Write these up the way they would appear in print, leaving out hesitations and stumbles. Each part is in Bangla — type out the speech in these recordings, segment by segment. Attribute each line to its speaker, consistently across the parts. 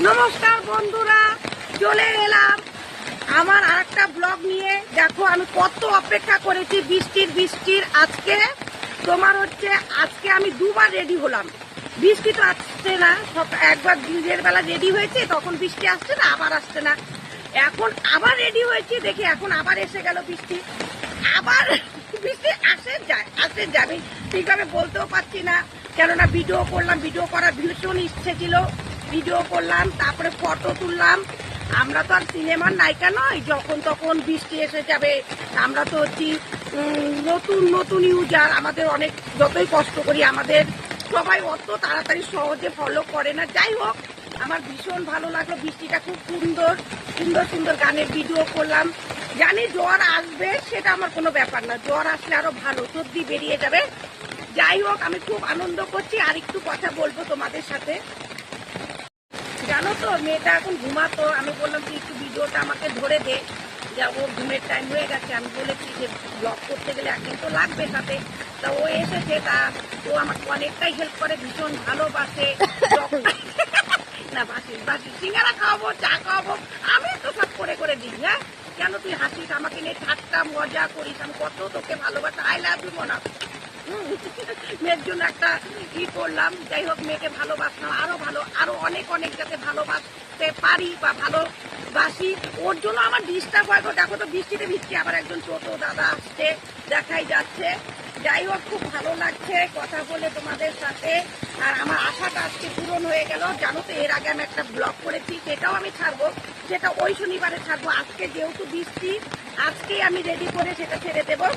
Speaker 1: নমস্কার বন্ধুরা, চলে এলাম আমার আরেকটা ব্লগ নিয়ে। দেখো আমি কত অপেক্ষা করেছি বৃষ্টির আজকে তোমার হচ্ছে আজকে আমি দুবার রেডি হলাম। বৃষ্টি তো আসছে না, একবার দিনের বেলা রেডি হয়েছে তখন বৃষ্টি আসছে না, আবার আসছে না। এখন আবার রেডি হয়েছি, দেখি এখন আবার এসে গেল বৃষ্টি। আবার বৃষ্টি আসে যায় আমি ঠিকভাবে বলতেও পারছি না, কেননা ভিডিও করলাম, ভিডিও করার ভীষণ ইচ্ছে ছিল, ভিডিও করলাম, তারপরে ফটো তুললাম। আমরা তো আর সিনেমার নায়িকা নয় যখন তখন বৃষ্টি এসে যাবে। আমরা তো হচ্ছি নতুন ইউজার, আমাদের অনেক যতই কষ্ট করি আমাদের সবাই অত তাড়াতাড়ি সহজে ফলো করে না। যাই হোক, আমার ভীষণ ভালো লাগলো, বৃষ্টিটা খুব সুন্দর গানের ভিডিও করলাম। জানি জ্বর আসবে, সেটা আমার কোনো ব্যাপার না, জ্বর আসলে আরো ভালো, সর্দি বেরিয়ে যাবে। যাই হোক, আমি খুব আনন্দ করছি। আর একটু কথা বলবো তোমাদের সাথে। জানো তো মেয়েটা এখন ঘুমাতো, আমি বললাম তুই একটু ভিডিওটা আমাকে ধরে দে, যা ও ঘুমের টাইম হয়ে গেছে। আমি বলেছি যে ব্লগ করতে গেলে একদিন তো লাগবে সাথে, তা ও এসেছে, তা ও আমাকে অনেকটাই হেল্প করে, ভীষণ ভালোবাসে। না বাসি সিঙ্গারা খাওয়াবো, চা খাওয়াবো, আমি তো সব করে দিই। হ্যাঁ, কেন তুই হাসিস আমাকে নিয়ে, ঠাট্টা মজা করিস, আমি কত তোকে ভালোবাসি। আই লাভ ইউ মনা। মেয়ের জন্য একটা ই করলাম। যাই হোক, মেয়েকে ভালোবাসলাম আরো অনেক যাতে ভালোবাসতে পারি বা ভালোবাসি, ওর জন্য আমার ডিস্টার্ব হয়। দেখো তো বৃষ্টিতে ভিজছি, আবার একজন টোটো দাদা আসছে, দেখাই যাচ্ছে। যাই হোক, খুব ভালো লাগছে কথা বলে তোমাদের সাথে। আর আমার আশাটা আজকে পূরণ হয়ে গেল। জানো তো, এর আগে আমি একটা ব্লগ করেছি, সেটাও আমি ছাড়বো, সেটা ওই শনিবারে ছাড়বো। আজকে যেহেতু বৃষ্টি, আজকেই আমি রেডি করে সেটা ছেড়ে দেবো।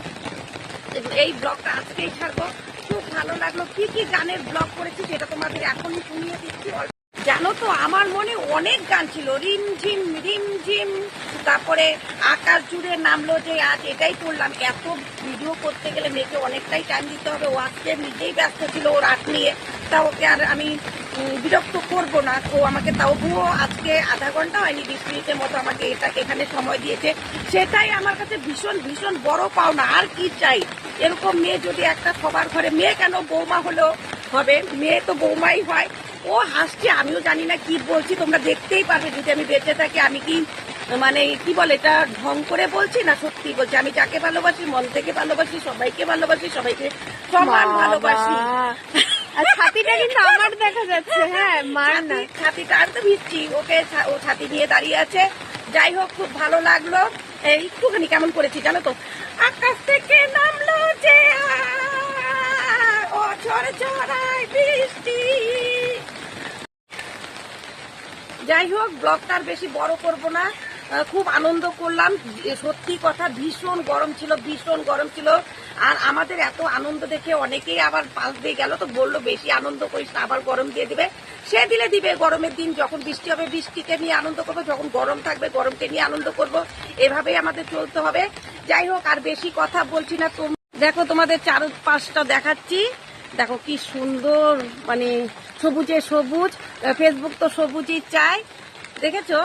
Speaker 1: এই ব্লগটা আজকেই ছাড়বো। খুব ভালো লাগলো। কি গানের ব্লগ করেছি সেটা তোমাদের এখনই শুনিয়ে দিচ্ছি। জানো তো, আমার মনে অনেক গান ছিল, রিমঝিম, তারপরে আকাশ জুড়ে নামলো যে আজ, এটাই করলাম। এত ভিডিও করতে গেলে মেয়েকে অনেকটাই টাইম দিতে হবে, ও আজকে নিজেই ব্যস্ত ছিল ওর আর্ট নিয়ে, তা ওকে আর আমি বিরক্ত করবো না। ও আমাকে তবুও আজকে আধা ঘন্টা হয়নি, 20 মিনিটের মতো আমাকে এখানে সময় দিয়েছে। সেটাই আমার কাছে ভীষণ বড় পাওনা। আর কি চাই, এরকম মেয়ে যদি একটা সবার ঘরে, মেয়ে কেন বৌমা হলেও হবে, মেয়ে তো বৌমাই হয়। ও হাসছে, আমিও জানি না কি বলছি, তোমরা দেখতেই পারবে যদি আমি বেঁচে থাকি। আমি কি মানে কি বলে, এটা ঢং করে বলছি না সত্যি বলছি। আমি যাকে ভালোবাসি, মন থেকে ভালোবাসি, সবাইকে ভালোবাসি, সবাইকে সমান ভালোবাসি।
Speaker 2: ছাতিটা কিন্তু আমার দেখা যাচ্ছে। হ্যাঁ, মার না,
Speaker 1: ছাতিটা আর তো ভিজছি, ওকে ও ছাতি নিয়ে দাঁড়িয়ে আছে। যাই হোক, খুব ভালো লাগলো। একটুখানি কেমন করেছি জানো তো, আকাশ থেকে নামলো যে ও ঝড়ায় বৃষ্টি। যাই হোক, ব্লগটা আর বেশি বড় করব না। খুব আনন্দ করলাম, সত্যি কথা। ভীষণ গরম ছিল। আর আমাদের এত আনন্দ দেখে অনেকেই আবার পাশ দিয়ে গেল, তো বললো বেশি আনন্দ করিস না, আবার গরম দিয়ে দিবে। সে দিবে গরমের দিন, যখন বৃষ্টি হবে বৃষ্টিকে নিয়ে আনন্দ করবো, যখন গরম থাকবে গরমকে নিয়ে আনন্দ করব। এভাবেই আমাদের চলতে হবে। যাই হোক, আর বেশি কথা বলছি না। দেখো, তোমাদের চারপাশটা দেখাচ্ছি। দেখো কি সুন্দর, মানে সবুজে সবুজ। ফেসবুক তো সবুজই চাই। দেখেছো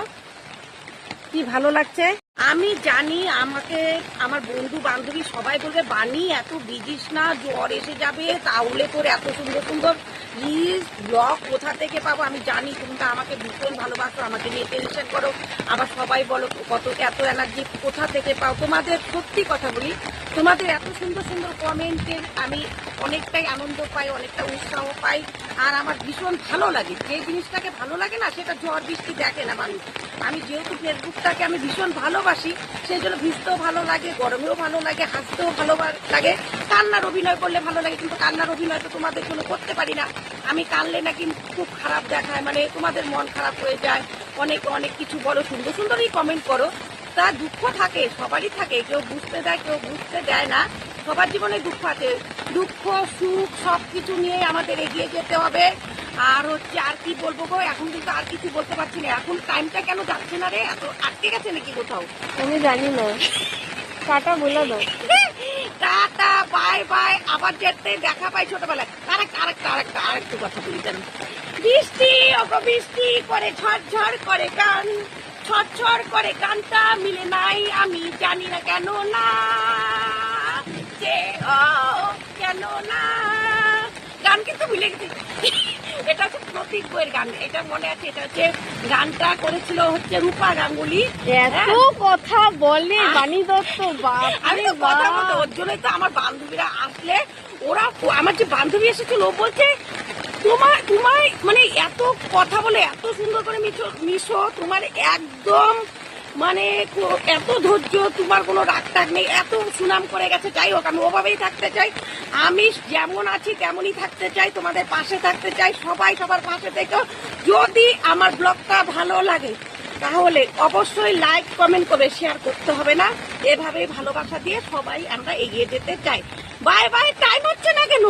Speaker 1: কি ভালো লাগছে। আমি জানি আমাকে আমার বন্ধু বান্ধবী সবাই বলবে, বানি এত বিজিস না, জ্বর এসে যাবে, তাহলে তোর এত সুন্দর রিলস ব্লগ কোথা থেকে পাবো। আমি জানি তোমরা আমাকে ভীষণ ভালোবাসো, আমাকে নিয়ে টেনশন করো, আবার সবাই বলো এত এনার্জি কোথা থেকে পাও। তোমাদের সত্যি কথা বলি, তোমাদের এত সুন্দর কমেন্টের আমি অনেকটাই আনন্দ পাই, অনেকটা উৎসাহ পাই। আর আমার ভীষণ ভালো লাগে, যে জিনিসটাকে ভালো লাগে না, সেটা ঝড় বৃষ্টি দেখে না মানুষ। আমি যেহেতু ফেসবুকটাকে আমি ভীষণ ভালোবাসি, সেই জন্য ভিজতেও ভালো লাগে, গরমেও ভালো লাগে, হাসতেও ভালো লাগে, কান্নার অভিনয় করলে ভালো লাগে। কিন্তু কান্নার অভিনয় তো তোমাদের জন্য করতে পারি না। আমি কানলে নাকি খুব খারাপ দেখায়, মানে তোমাদের মন খারাপ হয়ে যায়। অনেক কিছু বলো, সুন্দরই কমেন্ট করো। তা দুঃখ থাকে, সবারই থাকে, কেউ বুঝতে দেয়, কেউ বুঝতে দেয় না। সবার জীবনে দুঃখ আছে, দুঃখ সুখ সবকিছু নিয়ে আমাদের এগিয়ে যেতে হবে। আর হচ্ছে আর কি বলবো গো, এখন কিন্তু আর কিছু বলতে পারছি না। এখন টাইমটা কেন যাচ্ছে না রে, এত আটকে গেছে নাকি কোথাও,
Speaker 2: আমি জানি না। টাটা বলে দাও।
Speaker 1: টাটা বাই, আবার যেতে দেখা পাই ছোটবেলায়। আরেকটু কথা বলি জানো, বৃষ্টি বৃষ্টি করে ঝড় করে গান, ঝড় করে গানটা মিলে নাই, আমি জানি না কেন না, যে কেন না। গান কিন্তু ভুলে গেছি। এটা হচ্ছে প্রতীক বইয়ের গান, এটা মনে আছে। এটা হচ্ছে গানটা করেছিল হচ্ছে রূপা গাঙ্গুলি।
Speaker 2: এত কথা বলে বাণী দত্ত,
Speaker 1: আমি
Speaker 2: বাপরে
Speaker 1: তো কথা বলতে,
Speaker 2: বাপ।
Speaker 1: ওর জন্যই তো আমার বান্ধবীরা আসলে ওরা, আমার যে বান্ধবী এসেছিল ও বলছে তোমার মানে এত কথা বলে এত সুন্দর করে মিশো, তোমার একদম মানে এত ধৈর্য, তোমার কোনো রাগ টাগ নেই, এত সুনাম করে গেছে। যাই হোক, আমি ওভাবেই থাকতে চাই, আমি যেমন আছি তেমনই থাকতে চাই, তোমাদের পাশে থাকতে চাই, সবাই সবার পাশে থেকেও। যদি আমার ব্লগটা ভালো লাগে তাহলে অবশ্যই লাইক কমেন্ট করে শেয়ার করতে হবে না। এভাবেই ভালোবাসা দিয়ে সবাই আমরা এগিয়ে যেতে চাই। বাই বাই, টাইম হচ্ছে না কেন?